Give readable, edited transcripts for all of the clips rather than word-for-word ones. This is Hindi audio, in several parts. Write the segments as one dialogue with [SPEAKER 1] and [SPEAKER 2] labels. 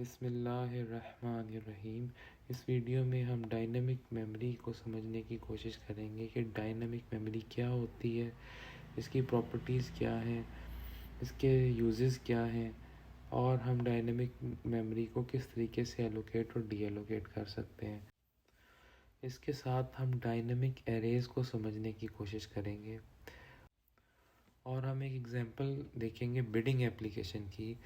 [SPEAKER 1] बिस्मिल्लाहिर्रहमानिर्रहीम। इस वीडियो में हम डायनेमिक मेमोरी को समझने की कोशिश करेंगे कि डायनेमिक मेमोरी क्या होती है, इसकी प्रॉपर्टीज़ क्या हैं, इसके यूजेस क्या हैं और हम डायनेमिक मेमोरी को किस तरीके से एलोकेट और डी एलोकेट कर सकते हैं। इसके साथ हम डायनेमिक एरेज़ को समझने की कोशिश करेंगे और हम एक एग्जांपल देखेंगे बिडिंग एप्लीकेशन की,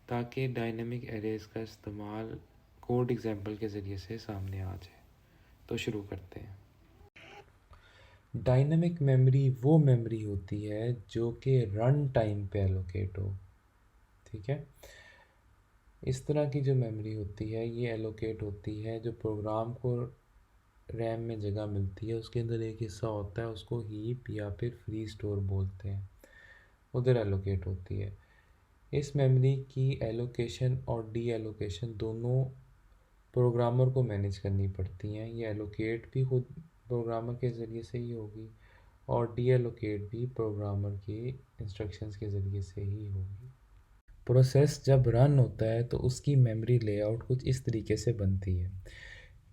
[SPEAKER 1] ताकि डायनेमिक एरेज़ का इस्तेमाल कोड एग्जांपल के ज़रिए से सामने आ जाए। तो शुरू करते हैं। डायनेमिक मेमोरी वो मेमोरी होती है जो कि रन टाइम पे एलोकेट हो। ठीक है, इस तरह की जो मेमोरी होती है ये एलोकेट होती है जो प्रोग्राम को रैम में जगह मिलती है, उसके अंदर एक हिस्सा होता है, उसको हीप या फिर फ्री स्टोर बोलते हैं, उधर एलोकेट होती है। इस मेमोरी की एलोकेशन और डी एलोकेशन दोनों प्रोग्रामर को मैनेज करनी पड़ती हैं। ये एलोकेट भी खुद प्रोग्रामर के ज़रिए से ही होगी और डी एलोकेट भी प्रोग्रामर के इंस्ट्रक्शंस के ज़रिए से ही होगी। प्रोसेस जब रन होता है तो उसकी मेमोरी लेआउट कुछ इस तरीके से बनती है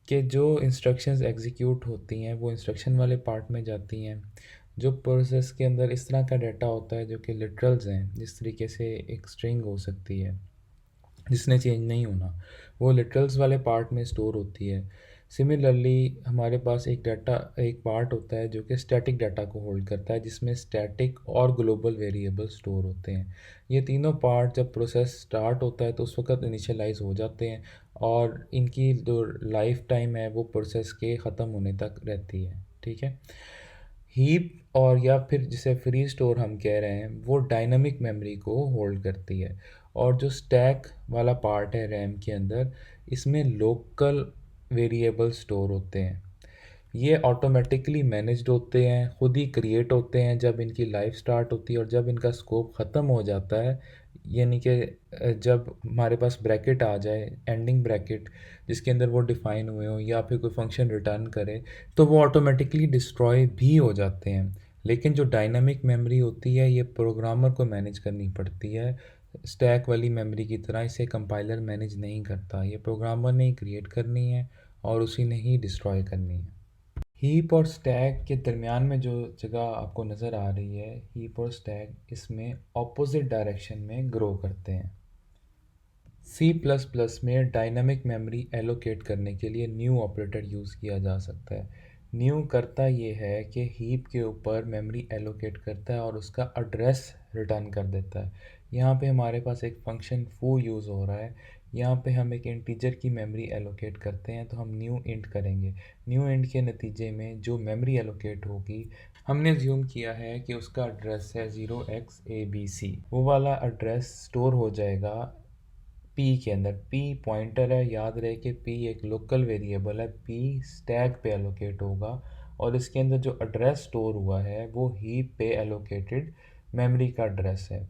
[SPEAKER 1] कि जो इंस्ट्रक्शंस एग्जीक्यूट होती हैं वो इंस्ट्रक्शन वाले पार्ट में जाती हैं। जो प्रोसेस के अंदर इस तरह का डाटा होता है जो कि लिटरल्स हैं, जिस तरीके से एक स्ट्रिंग हो सकती है जिसने चेंज नहीं होना, वो लिटरल्स वाले पार्ट में स्टोर होती है। सिमिलरली हमारे पास एक पार्ट होता है जो कि स्टैटिक डाटा को होल्ड करता है, जिसमें स्टैटिक और ग्लोबल वेरिएबल स्टोर होते हैं। ये तीनों पार्ट जब प्रोसेस स्टार्ट होता है तो उस वक्त इनिशियलाइज हो जाते हैं और इनकी जो लाइफ टाइम है वो प्रोसेस के ख़त्म होने तक रहती है। ठीक है, हीप और या फिर जिसे फ्री स्टोर हम कह रहे हैं वो डायनामिक मेमोरी को होल्ड करती है। और जो स्टैक वाला पार्ट है रैम के अंदर, इसमें लोकल वेरिएबल स्टोर होते हैं। ये ऑटोमेटिकली मैनेज्ड होते हैं, खुद ही क्रिएट होते हैं जब इनकी लाइफ स्टार्ट होती है और जब इनका स्कोप ख़त्म हो जाता है, यानी कि जब हमारे पास ब्रैकेट आ जाए, एंडिंग ब्रैकेट जिसके अंदर वो डिफ़ाइन हुए हों या फिर कोई फंक्शन रिटर्न करे, तो वो ऑटोमेटिकली डिस्ट्रॉय भी हो जाते हैं। लेकिन जो डायनामिक मेमोरी होती है ये प्रोग्रामर को मैनेज करनी पड़ती है। स्टैक वाली मेमोरी की तरह इसे कंपाइलर मैनेज नहीं करता, ये प्रोग्रामर ने ही क्रिएट करनी है और उसी ने ही डिस्ट्रॉय करनी है। हीप और स्टैक के दरमियान में जो जगह आपको नज़र आ रही है, हीप और स्टैक इसमें ऑपोजिट डायरेक्शन में ग्रो करते हैं। C++ में डायनामिक मेमोरी एलोकेट करने के लिए न्यू ऑपरेटर यूज़ किया जा सकता है। न्यू करता ये है कि हीप के ऊपर मेमोरी एलोकेट करता है और उसका एड्रेस रिटर्न कर देता है। यहाँ पे हमारे पास एक फंक्शन फू यूज़ हो रहा है। यहाँ पे हम एक इंटीजर की मेमोरी एलोकेट करते हैं तो हम न्यू इंट करेंगे। न्यू इंट के नतीजे में जो मेमोरी एलोकेट होगी, हमने अज्यूम किया है कि उसका एड्रेस है 0xabc। वो वाला एड्रेस स्टोर हो जाएगा पी के अंदर। पी पॉइंटर है, याद रहे कि पी एक लोकल वेरिएबल है। पी स्टैक पे एलोकेट होगा और इसके अंदर जो एड्रेस स्टोर हुआ है वो हीप पे एलोकेटेड मेमोरी का एड्रेस है।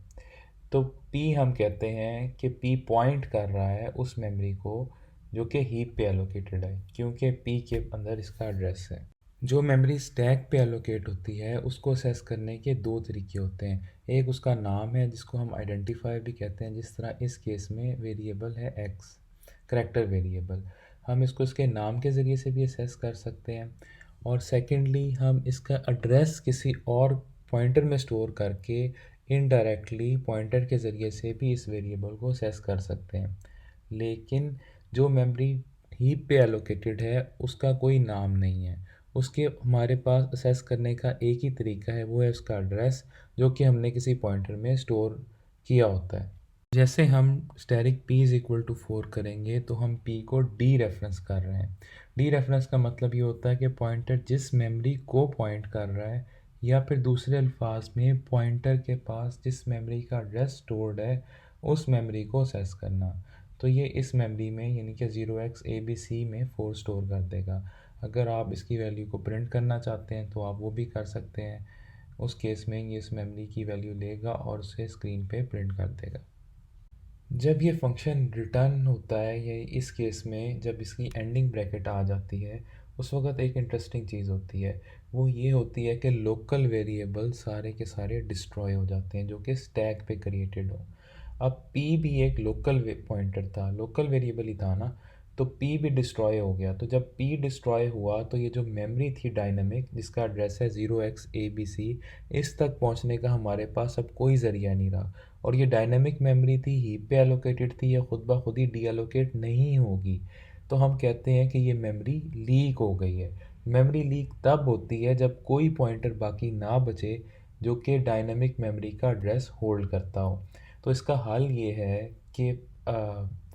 [SPEAKER 1] तो पी हम कहते हैं कि पी पॉइंट कर रहा है उस मेमोरी को जो कि हीप पे एलोकेटेड है, क्योंकि पी के अंदर इसका एड्रेस है। जो मेमोरी स्टैक पे एलोकेट होती है उसको असेस करने के दो तरीके होते हैं। एक उसका नाम है जिसको हम आइडेंटिफायर भी कहते हैं, जिस तरह इस केस में वेरिएबल है एक्स, करेक्टर वेरिएबल। हम इसको इसके नाम के ज़रिए से भी असेस कर सकते हैं। और सेकेंडली हम इसका एड्रेस किसी और पॉइंटर में स्टोर करके इनडायरेक्टली पॉइंटर के ज़रिए से भी इस वेरिएबल को असेस कर सकते हैं। लेकिन जो मेमोरी हीप पे एलोकेटेड है उसका कोई नाम नहीं है, उसके हमारे पास असेस करने का एक ही तरीका है, वो है उसका एड्रेस जो कि हमने किसी पॉइंटर में स्टोर किया होता है। जैसे हम static p is equal to 4 करेंगे तो हम p को डी रेफरेंस कर रहे हैं। डी रेफरेंस का मतलब ये होता है कि पॉइंटर जिस मेमोरी को पॉइंट कर रहा है, या फिर दूसरे अल्फाज में पॉइंटर के पास जिस मेमोरी का एड्रेस स्टोर्ड है उस मेमोरी को असेस करना। तो ये इस मेमोरी में यानी कि 0xabc में 4 स्टोर कर देगा। अगर आप इसकी वैल्यू को प्रिंट करना चाहते हैं तो आप वो भी कर सकते हैं। उस केस में ये इस मेमोरी की वैल्यू लेगा और उसे स्क्रीन पे प्रिंट कर देगा। जब ये फंक्शन रिटर्न होता है, या इस केस में जब इसकी एंडिंग ब्रैकेट आ जाती है, उस वक्त एक इंटरेस्टिंग चीज़ होती है। वो ये होती है कि लोकल वेरिएबल सारे के सारे डिस्ट्रॉय हो जाते हैं जो कि स्टैक पे क्रिएटेड हो। अब पी भी एक लोकल पॉइंटर था, लोकल वेरिएबल ही था ना, तो पी भी डिस्ट्रॉय हो गया। तो जब पी डिस्ट्रॉय हुआ तो ये जो मेमोरी थी डायनेमिक, जिसका एड्रेस है 0xabc, इस तक पहुंचने का हमारे पास अब कोई ज़रिया नहीं रहा। और ये डायनेमिक मेमोरी थी, हीप पे एलोकेटेड थी, या खुद ब खुद ही डी एलोकेट नहीं होगी। तो हम कहते हैं कि ये मेमोरी लीक हो गई है। मेमोरी लीक तब होती है जब कोई पॉइंटर बाकी ना बचे जो कि डायनेमिक मेमोरी का एड्रेस होल्ड करता हो। तो इसका हल ये है कि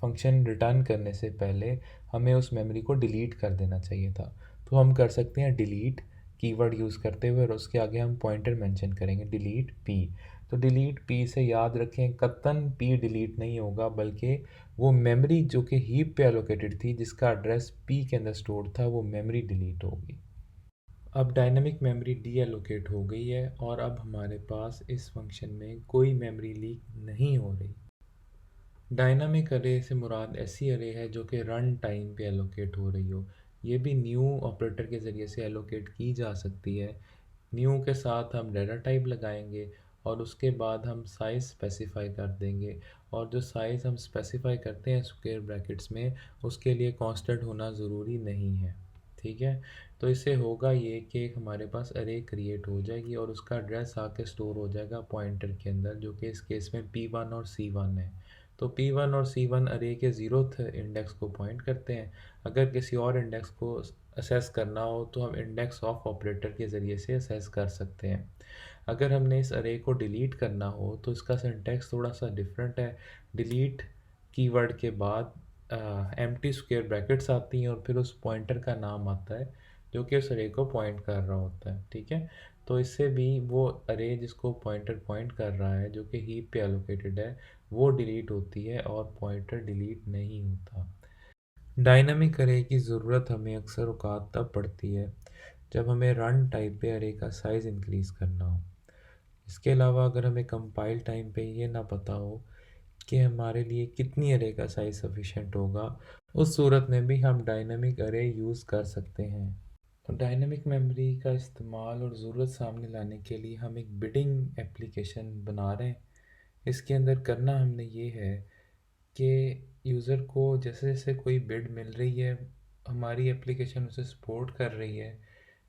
[SPEAKER 1] फंक्शन रिटर्न करने से पहले हमें उस मेमोरी को डिलीट कर देना चाहिए था। तो हम कर सकते हैं डिलीट कीवर्ड यूज़ करते हुए, और उसके आगे हम पॉइंटर मेंशन करेंगे डिलीट पी। तो डिलीट पी से याद रखें, कतन पी डिलीट नहीं होगा, बल्कि वो मेमोरी जो कि हीप पे एलोकेटेड थी, जिसका एड्रेस पी के अंदर स्टोर था, वो मेमोरी डिलीट होगी। अब डायनेमिक मेमोरी डी एलोकेट हो गई है, और अब हमारे पास इस फंक्शन में कोई मेमोरी लीक नहीं हो रही। डायनामिक अरे से मुराद ऐसी अरे है जो कि रन टाइम पे एलोकेट हो रही हो। ये भी न्यू ऑपरेटर के ज़रिए से एलोकेट की जा सकती है। न्यू के साथ हम डाटा टाइप लगाएंगे, और उसके बाद हम साइज़ स्पेसिफाई कर देंगे। और जो साइज़ हम स्पेसिफाई करते हैं स्क्वायर ब्रैकेट्स में, उसके लिए कांस्टेंट होना ज़रूरी नहीं है। ठीक है। तो इससे होगा ये कि हमारे पास अरे क्रिएट हो जाएगी, और उसका एड्रेस आके स्टोर हो जाएगा पॉइंटर के अंदर, जो कि इस केस में P1 और C1 है। तो P1 और C1 अरे के 0th इंडेक्स को पॉइंट करते हैं। अगर किसी और इंडेक्स को असेस करना हो तो हम इंडेक्स ऑफ ऑपरेटर के ज़रिए से असेस कर सकते हैं। अगर हमने इस अरे को डिलीट करना हो तो इसका सिंटैक्स थोड़ा सा डिफरेंट है। डिलीट कीवर्ड के बाद एम्प्टी स्क्वायर ब्रैकेट्स आती हैं, और फिर उस पॉइंटर का नाम आता है जो कि उस अरे को पॉइंट कर रहा होता है। ठीक है। तो इससे भी वो अरे जिसको पॉइंटर पॉइंट कर रहा है, जो कि हीप पे एलोकेटेड है, वो डिलीट होती है, और पॉइंटर डिलीट नहीं होता। डायनामिक अरे की ज़रूरत हमें अक्सर औकात तब पड़ती है जब हमें रन टाइम पे अरे का साइज़ इंक्रीज़ करना हो। इसके अलावा अगर हमें कंपाइल टाइम पे ये ना पता हो कि हमारे लिए कितनी अरे का साइज़ सफिशेंट होगा, उस सूरत में भी हम डायनामिक अरे यूज़ कर सकते हैं। तो डायनामिक मेमोरी का इस्तेमाल और ज़रूरत सामने लाने के लिए हम एक बिडिंग एप्लीकेशन बना रहे हैं। इसके अंदर करना हमने ये है कि यूज़र को जैसे जैसे कोई बिड मिल रही है, हमारी एप्लीकेशन उसे सपोर्ट कर रही है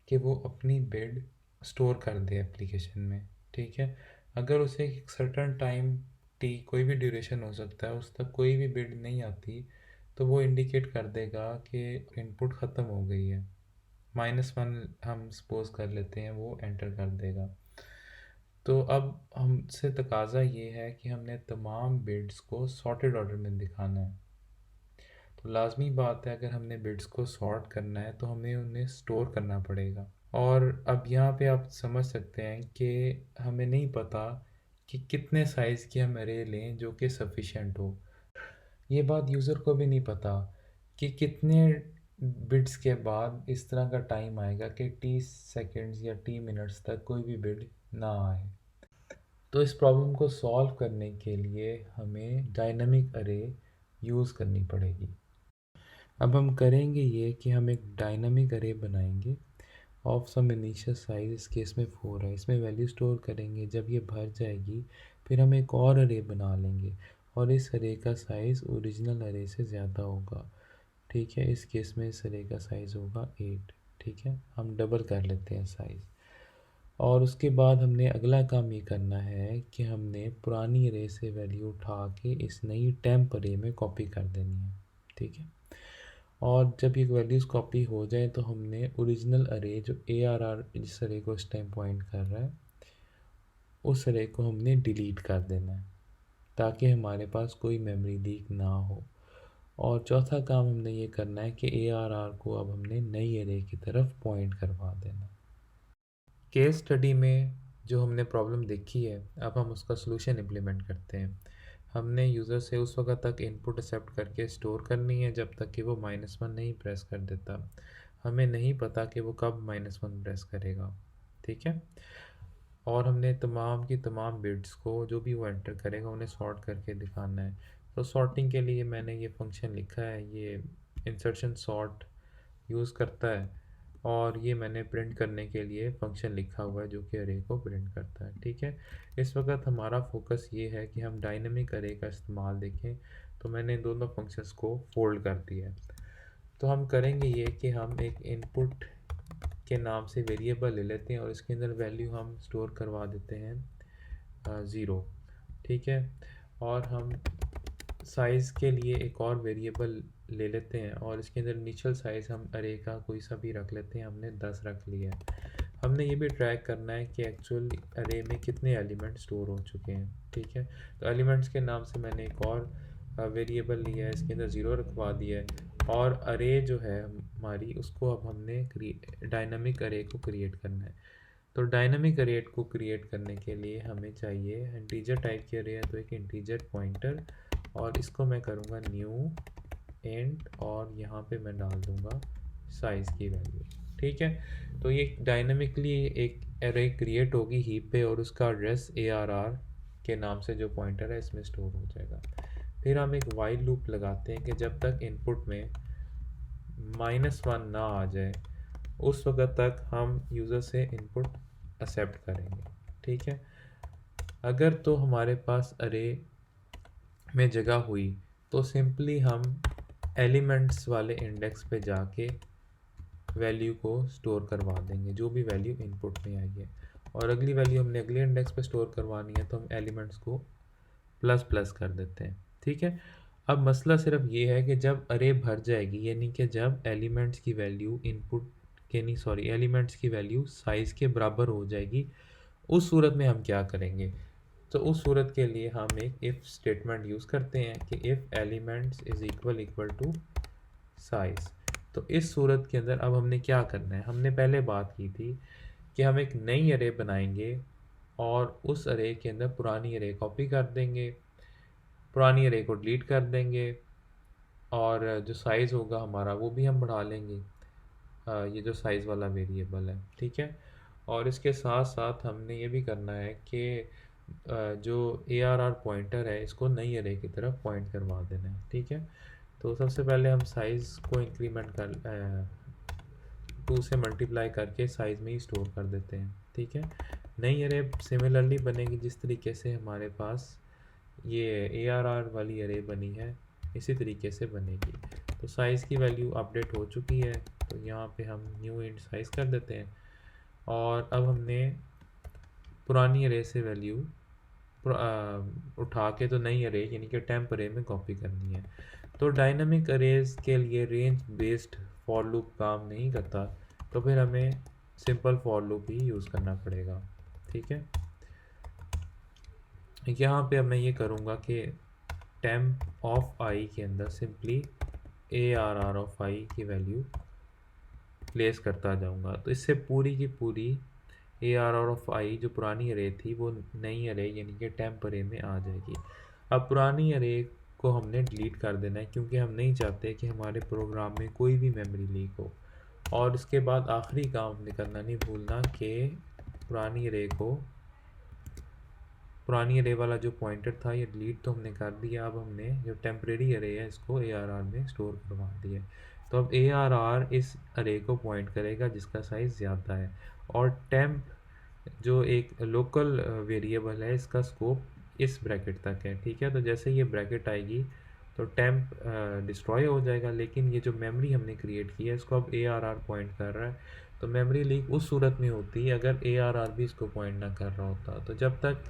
[SPEAKER 1] कि वो अपनी बिड स्टोर कर दे एप्लीकेशन में। ठीक है। अगर उसे एक सर्टन टाइम टी, कोई भी ड्यूरेशन हो सकता है, उस तक कोई भी बिड नहीं आती, तो वो इंडिकेट कर देगा कि इनपुट ख़त्म हो गई है। -1 हम सपोज कर लेते हैं, वो एंटर कर देगा। तो अब हमसे तकाजा ये है कि हमने तमाम बिड्स को सॉर्टेड ऑर्डर में दिखाना है। तो लाजमी बात है, अगर हमने बिड्स को सॉर्ट करना है तो हमें उन्हें स्टोर करना पड़ेगा। और अब यहाँ पे आप समझ सकते हैं कि हमें नहीं पता कि कितने साइज़ की हम अरे लें जो कि सफिशेंट हो। ये बात यूज़र को भी नहीं पता कि कितने बिड्स के बाद इस तरह का टाइम आएगा कि टी सेकंड्स या टी मिनट्स तक कोई भी बिड ना आए। तो इस प्रॉब्लम को सॉल्व करने के लिए हमें डायनामिक अरे यूज़ करनी पड़ेगी। अब हम करेंगे ये कि हम एक डायनामिक अरे बनाएंगे ऑफ सम इनिशियल साइज, इस केस में 4 है। इसमें वैल्यू स्टोर करेंगे। जब ये भर जाएगी फिर हम एक और अरे बना लेंगे, और इस अरे का साइज़ ओरिजिनल अरे से ज़्यादा होगा। ठीक है। इस केस में इस अरे का साइज़ होगा 8। ठीक है। हम डबल कर लेते हैं साइज़। और उसके बाद हमने अगला काम ये करना है कि हमने पुरानी अरे से वैल्यू उठा के इस नई टेम्प अरे में कॉपी कर देनी है। ठीक है। और जब ये वैल्यूज़ कॉपी हो जाए तो हमने ओरिजिनल अरे जो ARR जिस अरे को इस टाइम पॉइंट कर रहा है, उस अरे को हमने डिलीट कर देना है, ताकि हमारे पास कोई मेमोरी लीक ना हो। और चौथा काम हमने ये करना है कि ARR को अब हमने नई अरे की तरफ पॉइंट करवा देना। केस स्टडी में जो हमने प्रॉब्लम देखी है, अब हम उसका सलूशन इम्प्लीमेंट करते हैं। हमने यूज़र से उस वक्त तक इनपुट एक्सेप्ट करके स्टोर करनी है जब तक कि वो -1 नहीं प्रेस कर देता। हमें नहीं पता कि वो कब -1 प्रेस करेगा। ठीक है। और हमने तमाम की तमाम बिट्स को जो भी वो एंटर करेगा उन्हें सॉर्ट करके दिखाना है। तो सॉर्टिंग के लिए मैंने ये फंक्शन लिखा है, ये इंसर्शन सॉर्ट यूज़ करता है। और ये मैंने प्रिंट करने के लिए फंक्शन लिखा हुआ है जो कि अरे को प्रिंट करता है। ठीक है, इस वक्त हमारा फोकस ये है कि हम डायनेमिक अरे का इस्तेमाल देखें। तो मैंने इन दोनों फंक्शंस को फोल्ड कर दिया है। तो हम करेंगे ये कि हम एक इनपुट के नाम से वेरिएबल ले लेते हैं और इसके अंदर वैल्यू हम स्टोर करवा देते हैं 0। ठीक है, और हम साइज़ के लिए एक और वेरिएबल ले लेते हैं और इसके अंदर इनिशियल साइज़ हम अरे का कोई सा भी रख लेते हैं। हमने 10 रख लिया है। हमने ये भी ट्रैक करना है कि एक्चुअल अरे में कितने एलिमेंट स्टोर हो चुके हैं। ठीक है, तो एलिमेंट्स के नाम से मैंने एक और वेरिएबल लिया है, इसके अंदर 0 रखवा दिया है। और अरे जो है हमारी, उसको अब हमने डायनामिक अरे को क्रिएट करना है। तो डायनामिक अरे को क्रिएट करने के लिए हमें चाहिए इंटीजर टाइप की अरे है, तो एक इंटीजर पॉइंटर, और इसको मैं करूँगा न्यू इंट और यहाँ पे मैं डाल दूँगा साइज़ की वैल्यू। ठीक है, तो ये डायनामिकली एक एरे क्रिएट होगी हीप पे और उसका एड्रेस ARR के नाम से जो पॉइंटर है इसमें स्टोर हो जाएगा। फिर हम एक वाइल लूप लगाते हैं कि जब तक इनपुट में -1 ना आ जाए उस वक्त तक हम यूज़र से इनपुट एक्सेप्ट करेंगे। ठीक है, अगर तो हमारे पास अरे में जगह हुई तो सिंपली हम एलिमेंट्स वाले इंडेक्स पे जाके वैल्यू को स्टोर करवा देंगे, जो भी वैल्यू इनपुट में आई है। और अगली वैल्यू हमने अगले इंडेक्स पे स्टोर करवानी है तो हम एलिमेंट्स को प्लस प्लस कर देते हैं। ठीक है, अब मसला सिर्फ ये है कि जब अरे भर जाएगी, यानी कि जब एलिमेंट्स की वैल्यू इनपुट के नहीं सॉरी एलिमेंट्स की वैल्यू साइज़ के बराबर हो जाएगी, उस सूरत में हम क्या करेंगे? तो उस सूरत के लिए हम एक इफ़ स्टेटमेंट यूज़ करते हैं कि if elements is equal to size. तो इस सूरत के अंदर अब हमने क्या करना है? हमने पहले बात की थी कि हम एक नई अरे बनाएंगे और उस अरे के अंदर पुरानी अरे कॉपी कर देंगे, पुरानी अरे को डिलीट कर देंगे, और जो साइज़ होगा हमारा वो भी हम बढ़ा लेंगे, ये जो साइज़ वाला वेरिएबल है। ठीक है, और इसके साथ साथ हमने ये भी करना है कि जो ARR पॉइंटर है इसको नई अरे की तरफ पॉइंट करवा देना है। ठीक है, तो सबसे पहले हम साइज़ को इंक्रीमेंट कर 2 से मल्टीप्लाई करके साइज़ में ही स्टोर कर देते हैं। ठीक है, नई अरे सिमिलरली बनेगी जिस तरीके से हमारे पास ये ARR वाली अरे बनी है, इसी तरीके से बनेगी। तो साइज़ की वैल्यू अपडेट हो चुकी है, तो यहाँ पे हम न्यू इंट साइज़ कर देते हैं। और अब हमने पुरानी अरे से वैल्यू उठा के तो नई अरे यानी कि टेम्प अरे में कॉपी करनी है। तो डायनामिक अरेज के लिए रेंज बेस्ड फॉर लूप काम नहीं करता, तो फिर हमें simple for loop he use करना पड़ेगा। ठीक है, यहाँ पे अब मैं ये करूँगा कि टेम्प ऑफ आई के अंदर सिंपली ARR ऑफ आई की वैल्यू प्लेस करता जाऊँगा, तो इससे पूरी की पूरी ARR ऑफ आई जो पुरानी अरे थी वो नई अरे यानी कि टेम्प अरे में आ जाएगी। अब पुरानी अरे को हमने डिलीट कर देना है क्योंकि हम नहीं चाहते कि हमारे प्रोग्राम में कोई भी मेमोरी लीक हो। और इसके बाद आखिरी काम हमने करना नहीं भूलना कि पुरानी अरे वाला जो पॉइंटर था ये डिलीट तो हमने कर दिया। अब हमने जो टेम्परेरी अरे है इसको ARR में स्टोर करवा दिया। तो अब ARR इस अरे को पॉइंट करेगा जिसका साइज़ ज़्यादा है, और टेम्प जो एक लोकल वेरिएबल है इसका स्कोप इस ब्रैकेट तक है। ठीक है, तो जैसे ये ब्रैकेट आएगी तो टेम्प डिस्ट्रॉय हो जाएगा, लेकिन ये जो मेमोरी हमने क्रिएट की है इसको अब ARR पॉइंट कर रहा है। तो मेमोरी लीक उस सूरत में होती है अगर ARR भी इसको पॉइंट ना कर रहा होता। तो जब तक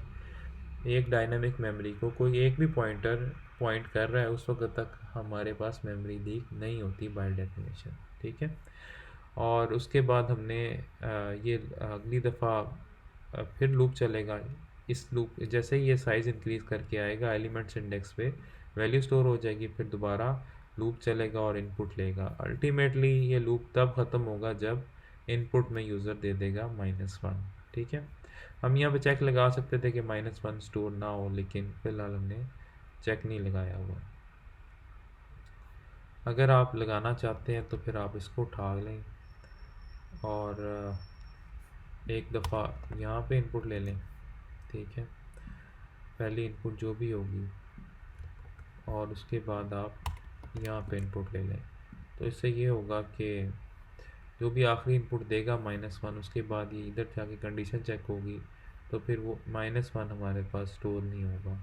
[SPEAKER 1] एक डायनामिक मेमोरी को कोई एक भी पॉइंटर पॉइंट कर रहा है उस वक्त तक हमारे पास मेमोरी लीक नहीं होती बाय डेफिनेशन। ठीक है, और उसके बाद हमने ये अगली दफ़ा फिर लूप चलेगा। इस लूप जैसे ही ये साइज़ इंक्रीज़ करके आएगा एलिमेंट्स इंडेक्स पे वैल्यू स्टोर हो जाएगी, फिर दोबारा लूप चलेगा और इनपुट लेगा। अल्टीमेटली ये लूप तब ख़त्म होगा जब इनपुट में यूज़र दे देगा -1। ठीक है, हम यहाँ पे चेक लगा सकते थे कि -1 स्टोर ना हो, लेकिन फ़िलहाल हमने चेक नहीं लगाया हुआ। अगर आप लगाना चाहते हैं तो फिर आप इसको उठा लें और एक दफ़ा यहाँ पे इनपुट ले लें। ठीक है, पहली इनपुट जो भी होगी और उसके बाद आप यहाँ पे इनपुट ले लें। तो इससे ये होगा कि जो भी आखिरी इनपुट देगा -1, उसके बाद ये इधर जाके कंडीशन चेक होगी, तो फिर वो -1 हमारे पास स्टोर नहीं होगा।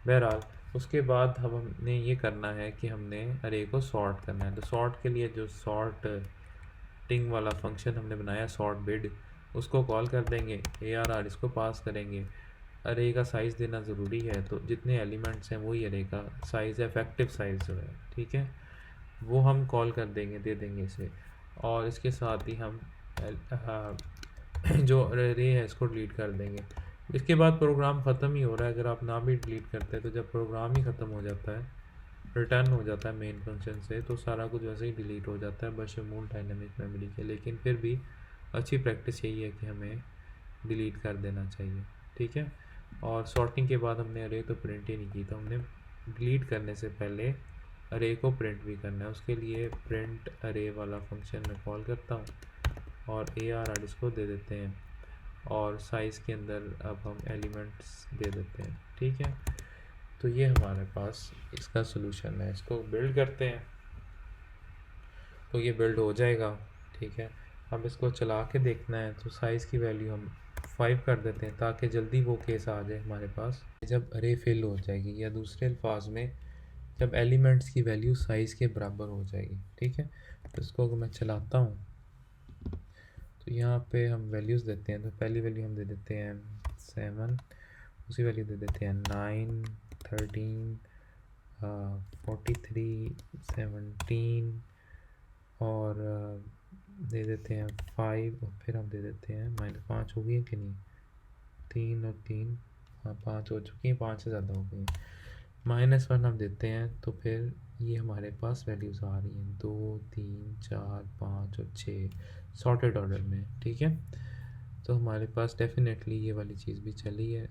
[SPEAKER 1] बहरहाल उसके बाद अब हमने ये करना है कि हमने अरे को सॉर्ट करना है। तो सॉर्ट के लिए जो सॉर्ट टिंग वाला फंक्शन हमने बनाया सॉर्ट बिड, उसको कॉल कर देंगे, ARR इसको पास करेंगे। अरे का साइज़ देना ज़रूरी है, तो जितने एलिमेंट्स हैं वही अरे का साइज़ है, इफेक्टिव साइज़ जो है, ठीक है, वो हम कॉल कर देंगे, दे देंगे इसे। और इसके साथ ही हम जो अरे है इसको डिलीट कर देंगे। इसके बाद प्रोग्राम ख़त्म ही हो रहा है। अगर आप ना भी डिलीट करते हैं तो जब प्रोग्राम ही ख़त्म हो जाता है, रिटर्न हो जाता है मेन फंक्शन से, तो सारा कुछ वैसे ही डिलीट हो जाता है बशमूल डायनेमिक मेमोरी के। लेकिन फिर भी अच्छी प्रैक्टिस यही है कि हमें डिलीट कर देना चाहिए, ठीक है। और सॉर्टिंग के बाद हमने अरे तो प्रिंट ही नहीं की, तो हमने डिलीट करने से पहले अरे को प्रिंट भी करना है। उसके लिए प्रिंट अरे वाला फंक्शन मैं कॉल करता हूँ और ARR इसको दे देते हैं, और साइज़ के अंदर अब हम एलिमेंट्स दे देते हैं, ठीक है। तो ये हमारे पास इसका सोल्यूशन है। इसको बिल्ड करते हैं तो ये बिल्ड हो जाएगा, ठीक है। अब इसको चला के देखना है, तो साइज़ की वैल्यू हम 5 कर देते हैं ताकि जल्दी वो केस आ जाए हमारे पास जब अरे फिल हो जाएगी, या दूसरे अल्फाज में जब एलिमेंट्स की वैल्यू साइज़ के बराबर हो जाएगी, ठीक है। तो इसको अगर मैं चलाता हूँ तो यहाँ पे हम वैल्यूज़ देते हैं। तो पहली वैल्यू हम दे देते हैं 7, उसी वैल्यू दे देते हैं 9, 13, 43, 17, और दे देते हैं 5, और फिर हम दे देते हैं -5 हो गई है कि नहीं, 3 और 3, हाँ 5 हो चुकी हैं, 5 से ज़्यादा हो गई हैं। -1 हम देते हैं, तो फिर ये हमारे पास वैल्यूज़ आ रही हैं 2, 3, 4, 5 और 6 सॉर्टेड ऑर्डर में, ठीक है। तो हमारे पास डेफिनेटली ये वाली चीज़ भी चली है।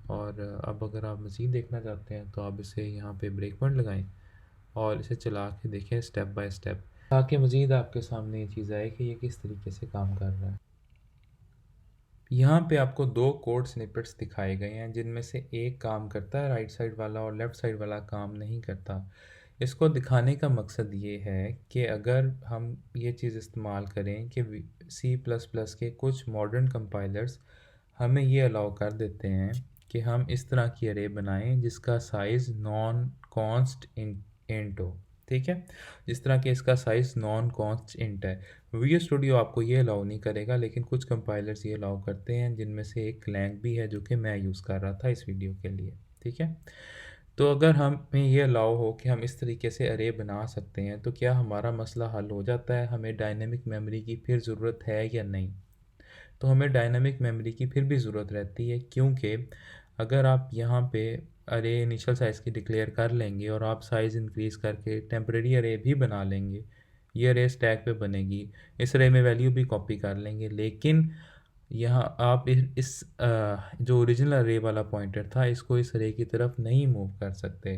[SPEAKER 1] और अब अगर आप मज़ीद देखना चाहते हैं तो आप इसे यहाँ पे ब्रेक पॉइंट लगाएं और इसे चला के देखें स्टेप बाय स्टेप, ताकि मज़ीद आपके सामने ये चीज़ आए कि ये किस तरीके से काम कर रहा है। यहाँ पे आपको 2 कोड स्निपेट्स दिखाए गए हैं, जिनमें से एक काम करता है राइट साइड वाला और लेफ़्ट साइड वाला काम नहीं करता। इसको दिखाने का मकसद ये है कि अगर हम ये चीज़ इस्तेमाल करें कि C++ के कुछ मॉडर्न कंपाइलर्स हमें ये अलाउ कर देते हैं कि हम इस तरह की अरे बनाएं जिसका साइज़ नॉन कॉन्स्ट इंट हो, ठीक है। जिस तरह कि इसका साइज़ नॉन कॉन्स्ट इंट है। विजुअल स्टूडियो आपको ये अलाउ नहीं करेगा, लेकिन कुछ कंपाइलर्स ये अलाउ करते हैं, जिनमें से एक क्लैंग भी है जो कि मैं यूज़ कर रहा था इस वीडियो के लिए, ठीक है। तो अगर हमें ये अलाउ हो कि हम इस तरीके से अरे बना सकते हैं, तो क्या हमारा मसला हल हो जाता है? हमें डायनेमिक मेमोरी की फिर ज़रूरत है या नहीं? तो हमें डायनेमिक मेमोरी की फिर भी ज़रूरत रहती है, क्योंकि अगर आप यहाँ पे अरे इनिशियल साइज़ की डिक्लेयर कर लेंगे और आप साइज़ इंक्रीज़ करके टेम्परेरी अरे भी बना लेंगे, ये अरे स्टैक पे बनेगी, इस अरे में वैल्यू भी कॉपी कर लेंगे, लेकिन यहाँ आप जो ओरिजिनल अरे वाला पॉइंटर था, इसको इस अरे की तरफ नहीं मूव कर सकते,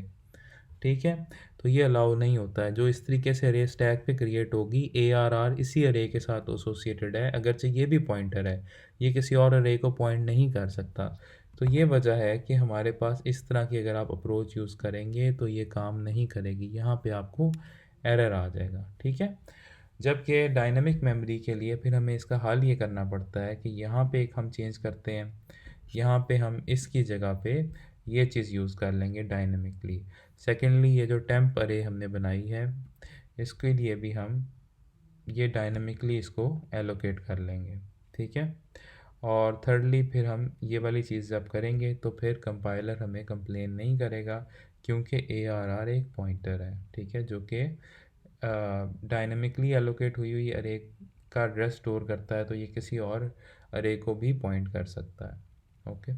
[SPEAKER 1] ठीक है। तो ये अलाउ नहीं होता है। जो इस तरीके से अरे स्टैक पे क्रिएट होगी, ARR इसी अरे के साथ एसोसिएटेड है, अगरचे ये भी पॉइंटर है, ये किसी और अरे को पॉइंट नहीं कर सकता। तो ये वजह है कि हमारे पास इस तरह की अगर आप अप्रोच यूज़ करेंगे तो ये काम नहीं करेगी, यहाँ पे आपको एरर आ जाएगा, ठीक है। जबकि डायनेमिक मेमोरी के लिए फिर हमें इसका हल ये करना पड़ता है कि यहाँ पे एक हम चेंज करते हैं, यहाँ पे हम इसकी जगह पे ये चीज़ यूज़ कर लेंगे डायनेमिकली। सेकेंडली, ये जो टेम्प अरे हमने बनाई है, इसके लिए भी हम ये डायनेमिकली इसको एलोकेट कर लेंगे, ठीक है। और थर्डली, फिर हम ये वाली चीज़ जब करेंगे तो फिर कंपाइलर हमें कंप्लेन नहीं करेगा, क्योंकि ARR एक पॉइंटर है, ठीक है, जो कि डायनेमिकली एलोकेट हुई हुई अरे का एड्रेस स्टोर करता है, तो ये किसी और अरे को भी पॉइंट कर सकता है, ओके।